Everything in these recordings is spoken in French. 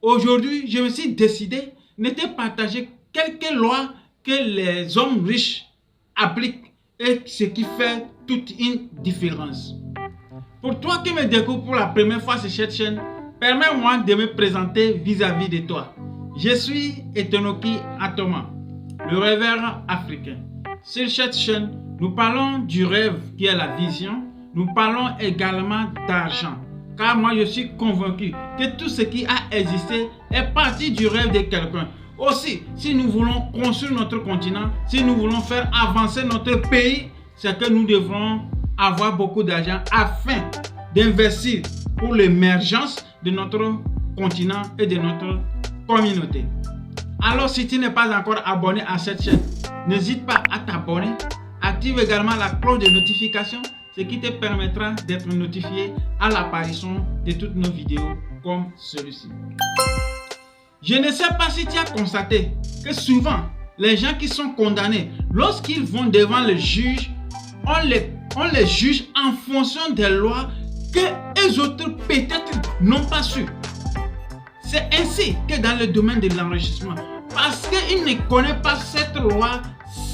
Aujourd'hui, je me suis décidé de te partager quelques lois que les hommes riches appliquent et ce qui fait toute une différence. Pour toi qui me découvres pour la première fois sur cette chaîne, permets-moi de me présenter vis-à-vis de toi. Je suis Etonoki Atoma, le rêveur africain. Sur cette chaîne, nous parlons du rêve qui est la vision. Nous parlons également d'argent. Car moi, je suis convaincu que tout ce qui a existé est parti du rêve de quelqu'un. Aussi, si nous voulons construire notre continent, si nous voulons faire avancer notre pays, c'est que nous devrons avoir beaucoup d'argent afin d'investir pour l'émergence de notre continent et de notre communauté. Alors, si tu n'es pas encore abonné à cette chaîne, n'hésite pas à t'abonner. Active également la cloche de notification, ce qui te permettra d'être notifié à l'apparition de toutes nos vidéos comme celui-ci. Je ne sais pas si tu as constaté que souvent, les gens qui sont condamnés, lorsqu'ils vont devant le juge, on les juge en fonction des lois que les autres peut-être n'ont pas su. C'est ainsi que dans le domaine de l'enrichissement, parce qu'ils ne connaissent pas cette loi,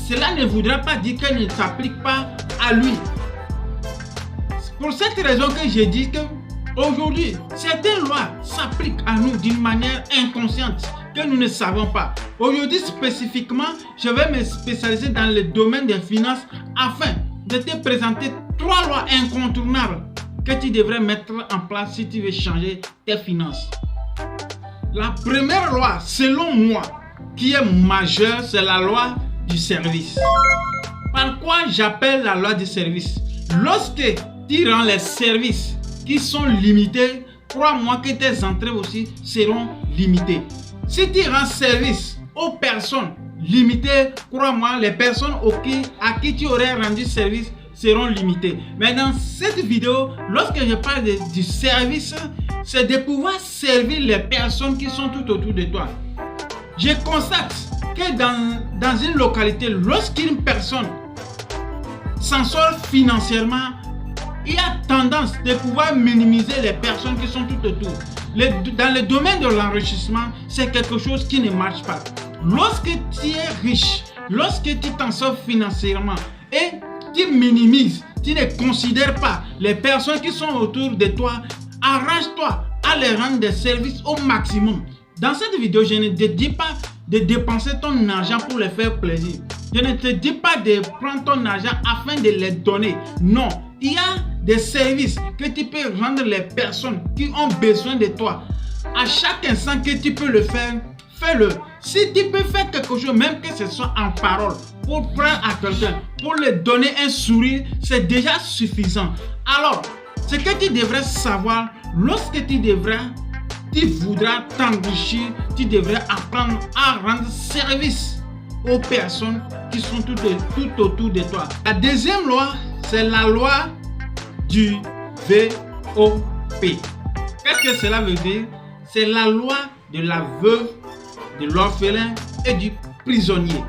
cela ne voudra pas dire qu'elle ne s'applique pas à lui. C'est pour cette raison que j'ai dit que aujourd'hui, certaines lois s'appliquent à nous d'une manière inconsciente que nous ne savons pas. Aujourd'hui spécifiquement, je vais me spécialiser dans le domaine des finances afin de te présenter 3 lois incontournables que tu devrais mettre en place si tu veux changer tes finances. La première loi, selon moi, qui est majeure, c'est la loi du service. Par quoi j'appelle la loi du service? Lorsque tu rends les services qui sont limités, crois-moi que tes entrées aussi seront limitées. Si tu rends service aux personnes limitées, crois-moi, les personnes à qui tu aurais rendu service seront limitées. Mais dans cette vidéo, lorsque je parle du service, c'est de pouvoir servir les personnes qui sont tout autour de toi. Je constate que dans une localité, lorsqu'une personne s'en sort financièrement, il y a tendance de pouvoir minimiser les personnes qui sont tout autour. Dans le domaine de l'enrichissement, c'est quelque chose qui ne marche pas. Lorsque tu es riche, lorsque tu t'en sors financièrement et tu minimises, tu ne considères pas les personnes qui sont autour de toi, arrange-toi à les rendre des services au maximum. Dans cette vidéo, je ne te dis pas de dépenser ton argent pour les faire plaisir. Je ne te dis pas de prendre ton argent afin de les donner. Non, il y a des services que tu peux rendre les personnes qui ont besoin de toi. À chaque instant que tu peux le faire, fais-le. Si tu peux faire quelque chose, même que ce soit en parole, pour prendre à quelqu'un, pour lui donner un sourire, c'est déjà suffisant. Alors, ce que tu devrais savoir, lorsque tu voudras t'enrichir, tu devrais apprendre à rendre service aux personnes qui sont tout autour de toi. La deuxième loi, c'est la loi du VOP. Qu'est-ce que cela veut dire? C'est la loi de la veuve, de l'orphelin et du prisonnier.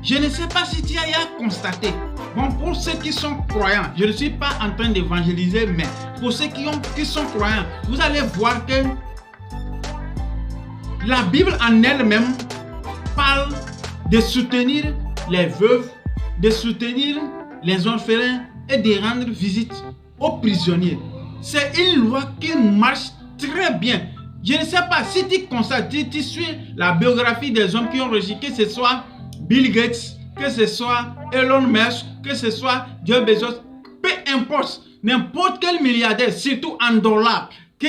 Je ne sais pas si tu as constaté. Bon, pour ceux qui sont croyants, je ne suis pas en train d'évangéliser, mais pour ceux qui sont croyants, vous allez voir que la Bible en elle-même parle de soutenir les veuves, de soutenir les orphelins et de rendre visite aux prisonniers. C'est une loi qui marche très bien. Je ne sais pas si tu constates, tu suis la biographie des hommes qui ont réussi, que ce soit Bill Gates, que ce soit Elon Musk, que ce soit Jeff Bezos, peu importe, n'importe quel milliardaire, surtout en dollars, que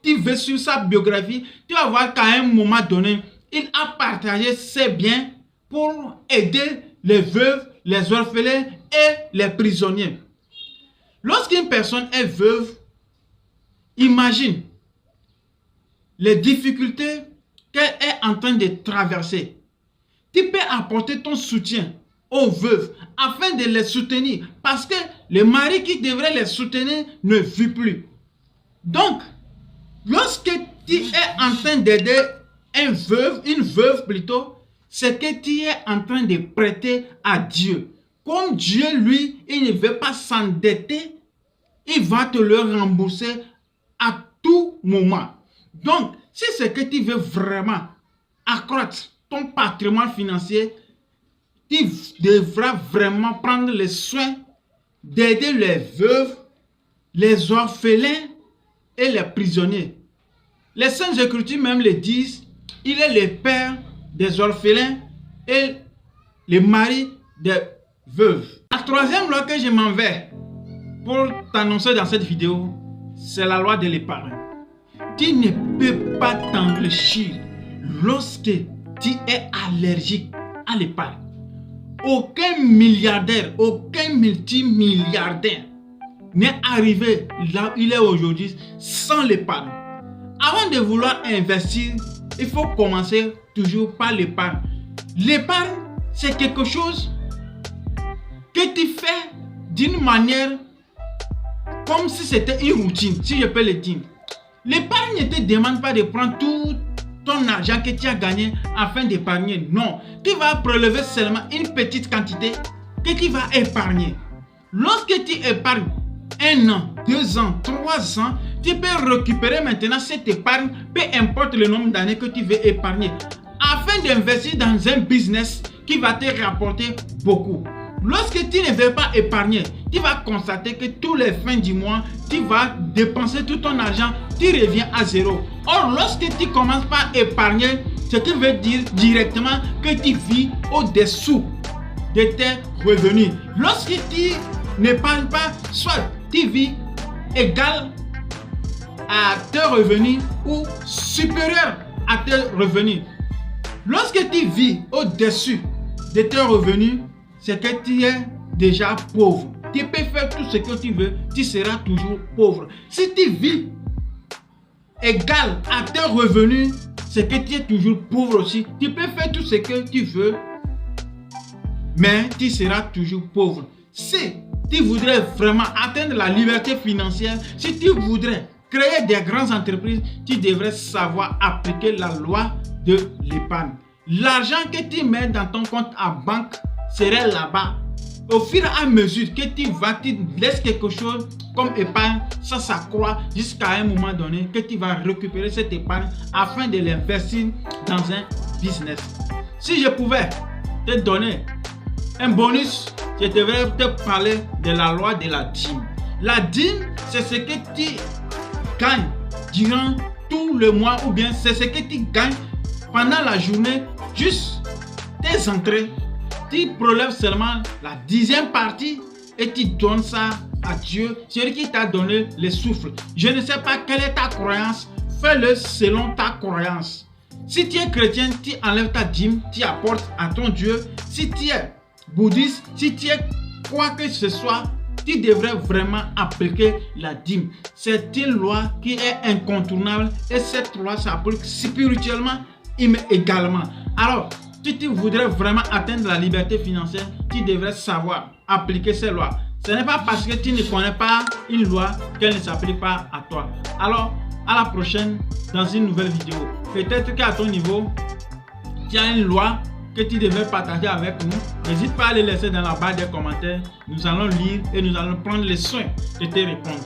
tu veux sur sa biographie, tu vas voir qu'à un moment donné, il a partagé ses biens pour aider les veuves, les orphelins et les prisonniers. Lorsqu'une personne est veuve, imagine les difficultés qu'elle est en train de traverser. Tu peux apporter ton soutien aux veuves afin de les soutenir parce que le mari qui devrait les soutenir ne vit plus. Donc, lorsque tu es en train d'aider une veuve plutôt, c'est que tu es en train de prêter à Dieu. Comme Dieu, lui, il ne veut pas s'endetter, il va te le rembourser à tout moment. Donc, si c'est que tu veux vraiment accroître ton patrimoine financier, tu devras vraiment prendre le soin d'aider les veuves, les orphelins et les prisonniers. Les Saintes Écritures même le disent, il est le père des orphelins et le mari des veuves. La troisième loi que je m'en vais pour t'annoncer dans cette vidéo, c'est la loi de l'épargne. Tu ne peux pas t'enrichir lorsque tu es allergique à l'épargne. Aucun milliardaire, aucun multimilliardaire n'est arrivé là où il est aujourd'hui sans l'épargne. Avant de vouloir investir, il faut commencer toujours par l'épargne. L'épargne, c'est quelque chose que tu fais d'une manière comme si c'était une routine, si je peux le dire. L'épargne ne te demande pas de prendre tout ton argent que tu as gagné afin d'épargner. Non, tu vas prélever seulement une petite quantité que tu vas épargner. Lorsque tu épargnes 1 an, 2 ans, 3 ans, tu peux récupérer maintenant cette épargne, peu importe le nombre d'années que tu veux épargner, afin d'investir dans un business qui va te rapporter beaucoup. Lorsque tu ne veux pas épargner, tu vas constater que tous les fins du mois, tu vas dépenser tout ton argent, tu reviens à zéro. Or, lorsque tu commences par épargner, ce qui veut dire directement que tu vis au-dessous de tes revenus. Lorsque tu n'épargnes pas, soit tu vis égal à tes revenus ou supérieur à tes revenus. Lorsque tu vis au-dessus de tes revenus, c'est que tu es déjà pauvre. Tu peux faire tout ce que tu veux, tu seras toujours pauvre. Si tu vis égal à tes revenus, c'est que tu es toujours pauvre aussi. Tu peux faire tout ce que tu veux, mais tu seras toujours pauvre. Si tu voudrais vraiment atteindre la liberté financière, si tu voudrais créer des grandes entreprises, tu devrais savoir appliquer la loi de l'épargne. L'argent que tu mets dans ton compte à banque serait là-bas. Au fur et à mesure que tu laisses quelque chose comme épargne, ça s'accroît jusqu'à un moment donné que tu vas récupérer cette épargne afin de l'investir dans un business. Si je pouvais te donner un bonus, je devrais te parler de la loi de la dîme. La dîme, c'est ce que tu gagnes durant tout le mois, ou bien c'est ce que tu gagnes pendant la journée, juste tes entrées. Tu prélèves seulement la 10e partie et tu donnes ça à Dieu, celui qui t'a donné le souffle. Je ne sais pas quelle est ta croyance, fais-le selon ta croyance. Si tu es chrétien, tu enlèves ta dîme, tu apportes à ton Dieu. Si tu es bouddhiste, si tu es quoi que ce soit, tu devrais vraiment appliquer la dîme. C'est une loi qui est incontournable et cette loi s'applique spirituellement également. Alors, si tu voudrais vraiment atteindre la liberté financière, tu devrais savoir appliquer ces lois. Ce n'est pas parce que tu ne connais pas une loi qu'elle ne s'applique pas à toi. Alors, à la prochaine dans une nouvelle vidéo. Peut-être qu'à ton niveau, tu as une loi que tu devrais partager avec nous. N'hésite pas à les laisser dans la barre des commentaires. Nous allons lire et nous allons prendre le soin de te répondre.